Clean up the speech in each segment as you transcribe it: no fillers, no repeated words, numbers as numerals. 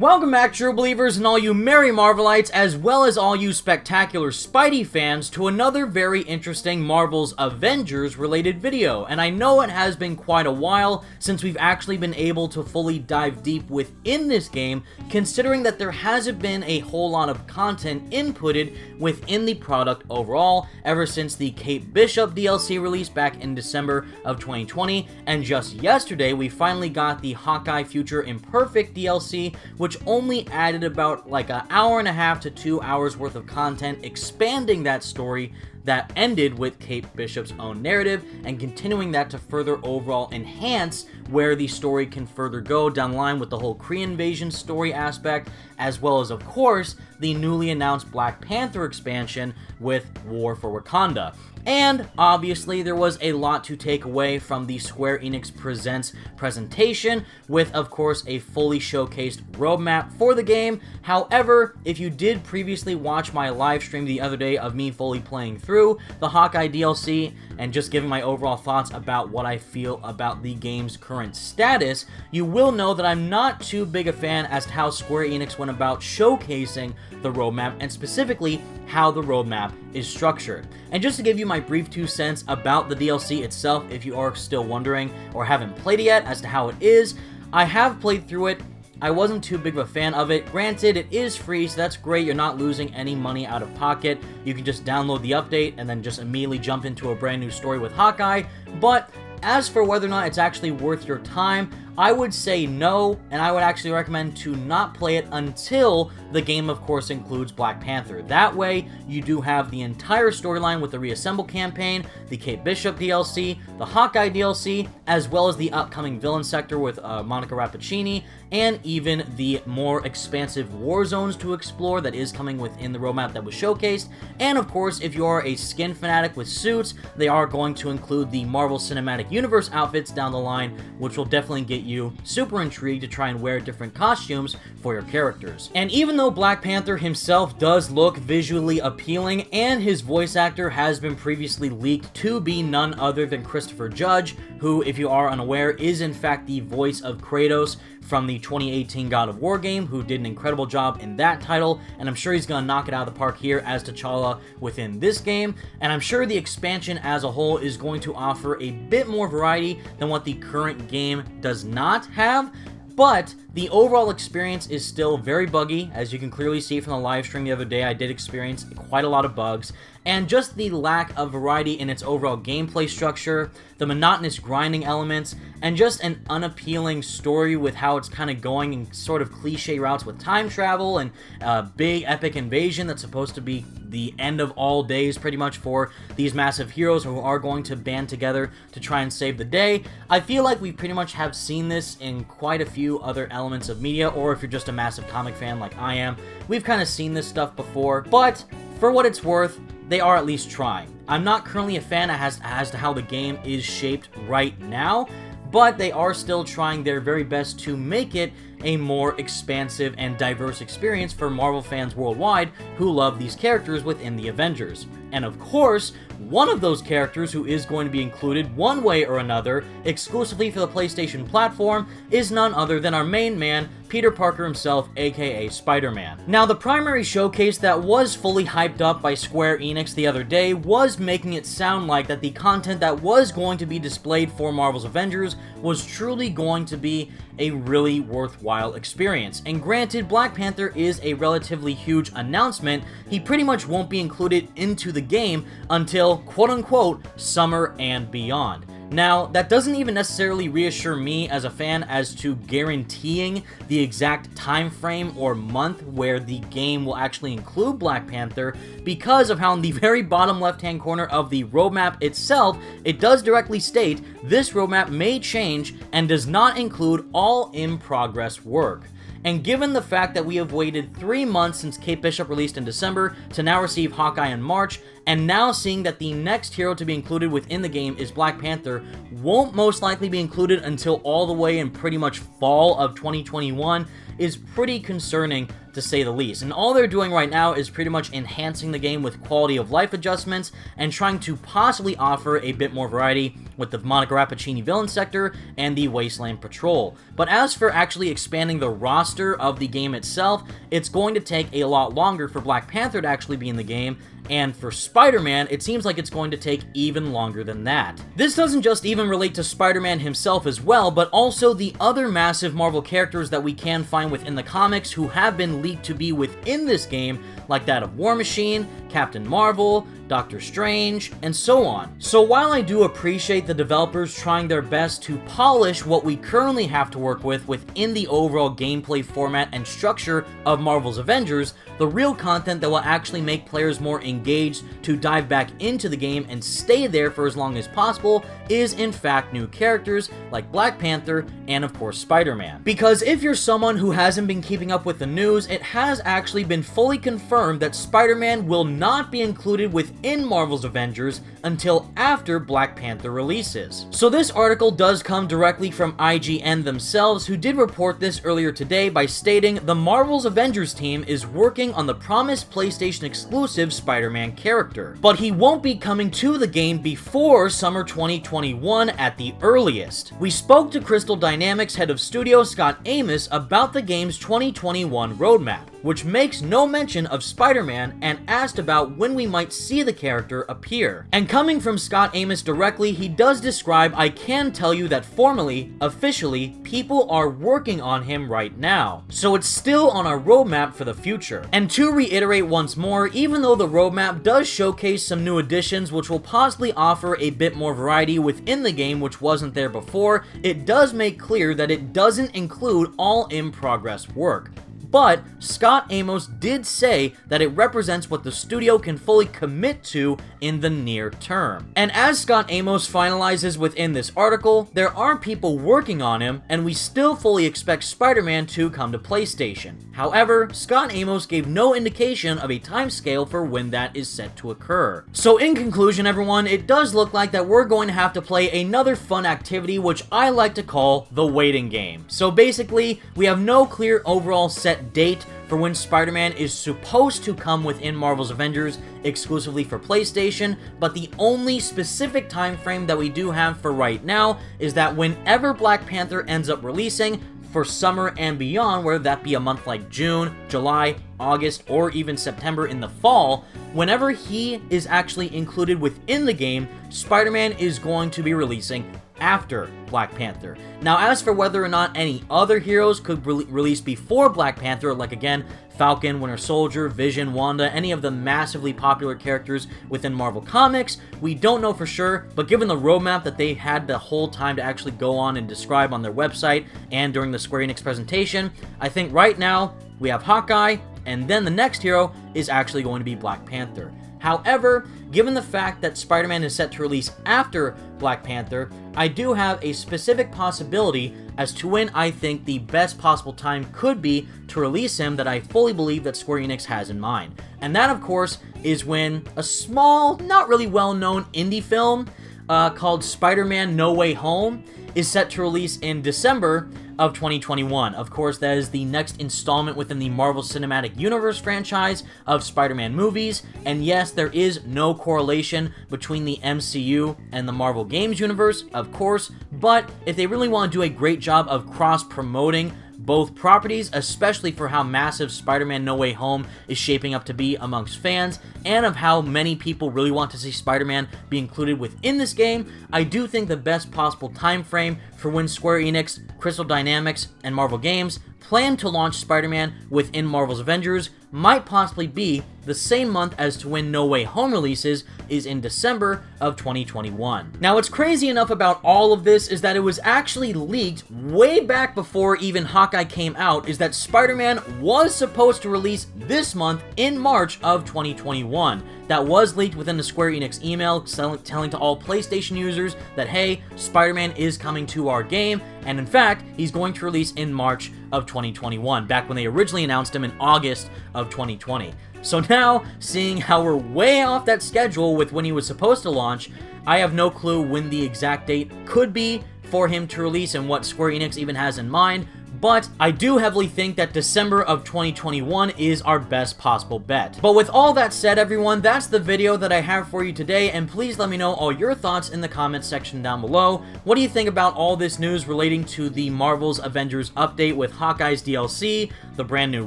Welcome back, true believers and all you merry Marvelites, as well as all you spectacular Spidey fans, to another very interesting Marvel's Avengers related video. And I know it has been quite a while since we've actually been able to fully dive deep within this game, considering that there hasn't been a whole lot of content inputted within the product overall, ever since the Kate Bishop DLC release back in December of 2020, and just yesterday we finally got the Hawkeye Future Imperfect DLC, which only added about like an hour and a half to 2 hours worth of content, expanding that story that ended with Kate Bishop's own narrative and continuing that to further overall enhance where the story can further go down the line with the whole Kree invasion story aspect, as well as, of course, the newly announced Black Panther expansion with War for Wakanda. And obviously there was a lot to take away from the Square Enix Presents presentation, with of course a fully showcased roadmap for the game. However, if you did previously watch my live stream the other day of me fully playing through the Hawkeye DLC and just giving my overall thoughts about what I feel about the game's current status, you will know that I'm not too big a fan as to how Square Enix went about showcasing the roadmap, and specifically how the roadmap is structured. And just to give you my brief 2 cents about the DLC itself, if you are still wondering or haven't played it yet as to how it is, I have played through it. I wasn't too big of a fan of it. Granted, it is free, so that's great. You're not losing any money out of pocket. You can just download the update and then just immediately jump into a brand new story with Hawkeye. But as for whether or not it's actually worth your time, I would say no, and I would actually recommend to not play it until the game, of course, includes Black Panther. That way, you do have the entire storyline with the Reassemble campaign, the Kate Bishop DLC, the Hawkeye DLC, as well as the upcoming villain sector with Monica Rappaccini, and even the more expansive war zones to explore that is coming within the roadmap that was showcased. And of course, if you are a skin fanatic with suits, they are going to include the Marvel Cinematic Universe outfits down the line, which will definitely get you super intrigued to try and wear different costumes for your characters. And even though Black Panther himself does look visually appealing, and his voice actor has been previously leaked to be none other than Christopher Judge, who, if you are unaware, is in fact the voice of Kratos from the 2018 God of War game, who did an incredible job in that title, and I'm sure he's gonna knock it out of the park here as T'Challa within this game. And I'm sure the expansion as a whole is going to offer a bit more variety than what the current game does not have, but the overall experience is still very buggy. As you can clearly see from the live stream the other day, I did experience quite a lot of bugs, and just the lack of variety in its overall gameplay structure, the monotonous grinding elements, and just an unappealing story with how it's kind of going in sort of cliche routes with time travel and a big epic invasion that's supposed to be the end of all days pretty much for these massive heroes who are going to band together to try and save the day. I feel like we pretty much have seen this in quite a few other elements of media, or if you're just a massive comic fan like I am, we've kind of seen this stuff before. But for what it's worth, they are at least trying. I'm not currently a fan as to how the game is shaped right now, but they are still trying their very best to make it a more expansive and diverse experience for Marvel fans worldwide who love these characters within the Avengers. And of course, one of those characters who is going to be included one way or another exclusively for the PlayStation platform is none other than our main man, Peter Parker himself, aka Spider-Man. Now, the primary showcase that was fully hyped up by Square Enix the other day was making it sound like that the content that was going to be displayed for Marvel's Avengers was truly going to be a really worthwhile experience. And granted, Black Panther is a relatively huge announcement. He pretty much won't be included into the game until, quote-unquote, summer and beyond. Now, that doesn't even necessarily reassure me as a fan as to guaranteeing the exact time frame or month where the game will actually include Black Panther, because of how in the very bottom left-hand corner of the roadmap itself, it does directly state this roadmap may change and does not include all in-progress work. And given the fact that we have waited 3 months since Kate Bishop released in December to now receive Hawkeye in March, and now seeing that the next hero to be included within the game is Black Panther won't most likely be included until all the way in pretty much fall of 2021, is pretty concerning to say the least. And all they're doing right now is pretty much enhancing the game with quality of life adjustments and trying to possibly offer a bit more variety with the Monica Rappaccini villain sector and the Wasteland Patrol. But as for actually expanding the roster of the game itself, it's going to take a lot longer for Black Panther to actually be in the game, and for Spider-Man, it seems like it's going to take even longer than that. This doesn't just even relate to Spider-Man himself as well, but also the other massive Marvel characters that we can find within the comics who have been leaked to be within this game, like that of War Machine, Captain Marvel, Doctor Strange, and so on. So while I do appreciate the developers trying their best to polish what we currently have to work with within the overall gameplay format and structure of Marvel's Avengers, the real content that will actually make players more engaged to dive back into the game and stay there for as long as possible is in fact new characters like Black Panther and of course Spider-Man. Because if you're someone who hasn't been keeping up with the news, it has actually been fully confirmed that Spider-Man will not be included within Marvel's Avengers until after Black Panther releases. So this article does come directly from IGN themselves, who did report this earlier today by stating the Marvel's Avengers team is working on the promised PlayStation exclusive Spider-Man character, but he won't be coming to the game before summer 2021 at the earliest. We spoke to Crystal Dynamics head of studio Scott Amos about the game's 2021 roadmap, which makes no mention of Spider-Man, and asked about when we might see the character appear. And coming from Scott Amos directly, he does describe, "I can tell you that formally, officially, people are working on him right now. So it's still on our roadmap for the future." And to reiterate once more, even though the roadmap does showcase some new additions which will possibly offer a bit more variety within the game which wasn't there before, it does make clear that it doesn't include all in-progress work. But Scott Amos did say that it represents what the studio can fully commit to in the near term. And as Scott Amos finalizes within this article, there are people working on him, and we still fully expect Spider-Man to come to PlayStation. However, Scott Amos gave no indication of a timescale for when that is set to occur. So in conclusion, everyone, it does look like that we're going to have to play another fun activity which I like to call the waiting game. So basically, we have no clear overall set date for when Spider-Man is supposed to come within Marvel's Avengers exclusively for PlayStation, but the only specific time frame that we do have for right now is that whenever Black Panther ends up releasing for summer and beyond, whether that be a month like June, July, August, or even September in the fall, whenever he is actually included within the game, Spider-Man is going to be releasing after Black Panther. Now, as for whether or not any other heroes could release before Black Panther, like again, Falcon, Winter Soldier, Vision, Wanda, any of the massively popular characters within Marvel Comics, we don't know for sure, but given the roadmap that they had the whole time to actually go on and describe on their website and during the Square Enix presentation, I think right now we have Hawkeye, and then the next hero is actually going to be Black Panther. However, given the fact that Spider-Man is set to release after Black Panther, I do have a specific possibility as to when I think the best possible time could be to release him that I fully believe that Square Enix has in mind. And that, of course, is when a small, not really well-known indie film called Spider-Man No Way Home is set to release in December of 2021. Of course, that is the next installment within the Marvel Cinematic Universe franchise of Spider-Man movies, and yes, there is no correlation between the MCU and the Marvel Games universe, of course, but if they really want to do a great job of cross-promoting both properties, especially for how massive Spider-Man No Way Home is shaping up to be amongst fans, and of how many people really want to see Spider-Man be included within this game, I do think the best possible time frame for when Square Enix, Crystal Dynamics, and Marvel Games plan to launch Spider-Man within Marvel's Avengers might possibly be the same month as to when No Way Home releases, is in December of 2021. Now, what's crazy enough about all of this is that it was actually leaked way back before even Hawkeye came out, is that Spider-Man was supposed to release this month in March of 2021. That was leaked within the Square Enix email telling to all PlayStation users that, hey, Spider-Man is coming to our game, and in fact, he's going to release in March of 2021, back when they originally announced him in August of 2020. So now, seeing how we're way off that schedule with when he was supposed to launch, I have no clue when the exact date could be for him to release and what Square Enix even has in mind, but I do heavily think that December of 2021 is our best possible bet. But with all that said, everyone, that's the video that I have for you today, and please let me know all your thoughts in the comments section down below. What do you think about all this news relating to the Marvel's Avengers update with Hawkeye's DLC, the brand new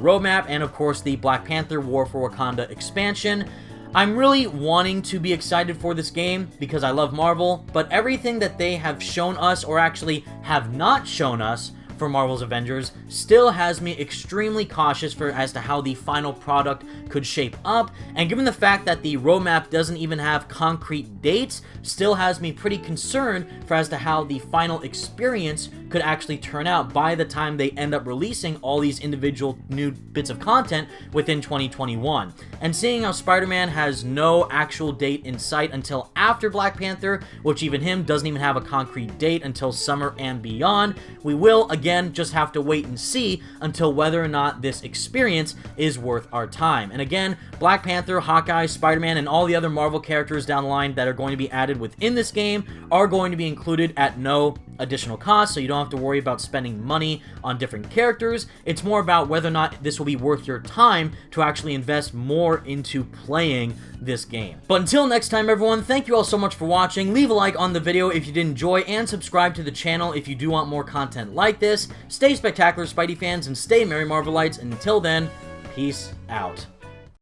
roadmap, and of course the Black Panther War for Wakanda expansion? I'm really wanting to be excited for this game because I love Marvel, but everything that they have shown us, or actually have not shown us, for Marvel's Avengers still has me extremely cautious as to how the final product could shape up, and given the fact that the roadmap doesn't even have concrete dates, still has me pretty concerned as to how the final experience could actually turn out by the time they end up releasing all these individual new bits of content within 2021. And seeing how Spider-Man has no actual date in sight until after Black Panther, which even him doesn't even have a concrete date until summer and beyond, we will again just have to wait and see until whether or not this experience is worth our time. And again, Black Panther, Hawkeye, Spider-Man, and all the other Marvel characters down the line that are going to be added within this game are going to be included at no additional cost, so you don't have to worry about spending money on different characters. It's more about whether or not this will be worth your time to actually invest more into playing this game. But until next time, everyone, thank you all so much for watching. Leave a like on the video if you did enjoy, and subscribe to the channel if you do want more content like this. Stay spectacular, Spidey fans, and stay merry Marvelites. Until then, peace out.